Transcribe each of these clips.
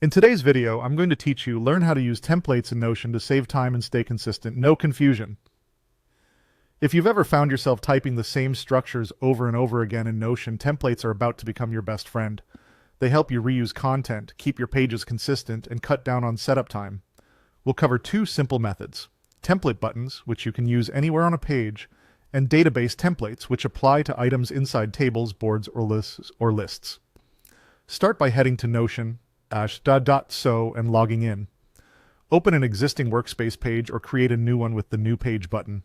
In today's video, I'm going to teach you learn how to use templates in Notion to save time and stay consistent. No confusion. If you've ever found yourself typing the same structures over and over again in Notion, templates are about to become your best friend. They help you reuse content, keep your pages consistent, and cut down on setup time. We'll cover two simple methods: template buttons, which you can use anywhere on a page, and database templates, which apply to items inside tables, boards, or lists. Start by heading to Notion, so and logging in. Open an existing workspace page or create a new one with the New Page button.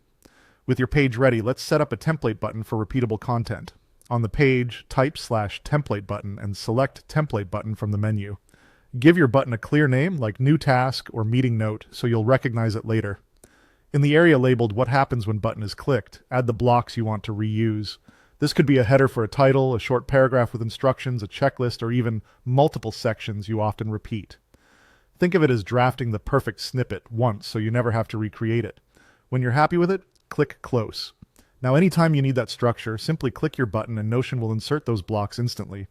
With your page ready, let's set up a template button for repeatable content. On the page, type /template button and select template button from the menu. Give your button a clear name like New Task or Meeting Note so you'll recognize it later. In the area labeled What Happens When Button is Clicked, add the blocks you want to reuse. This could be a header for a title, a short paragraph with instructions, a checklist, or even multiple sections you often repeat. Think of it as drafting the perfect snippet once so you never have to recreate it. When you're happy with it, click Close. Now anytime you need that structure, simply click your button and Notion will insert those blocks instantly.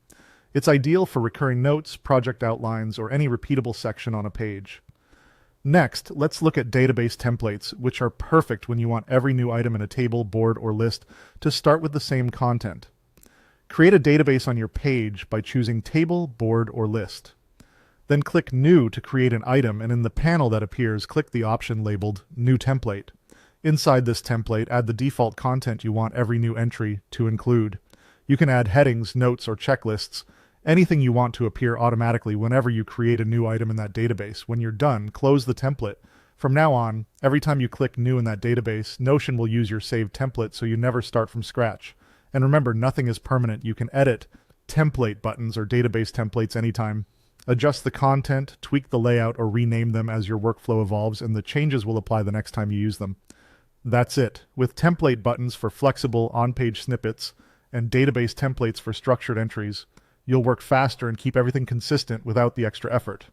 It's ideal for recurring notes, project outlines, or any repeatable section on a page. Next, let's look at database templates, which are perfect when you want every new item in a table, board, or list to start with the same content. Create a database on your page by choosing Table, Board, or List. Then click New to create an item, and in the panel that appears, click the option labeled New Template. Inside this template, add the default content you want every new entry to include. You can add headings, notes, or checklists, anything you want to appear automatically whenever you create a new item in that database. When you're done, close the template. From now on, every time you click New in that database, Notion will use your saved template so you never start from scratch. And remember, nothing is permanent. You can edit template buttons or database templates anytime. Adjust the content, tweak the layout, or rename them as your workflow evolves, and the changes will apply the next time you use them. That's it. With template buttons for flexible on-page snippets and database templates for structured entries, you'll work faster and keep everything consistent without the extra effort.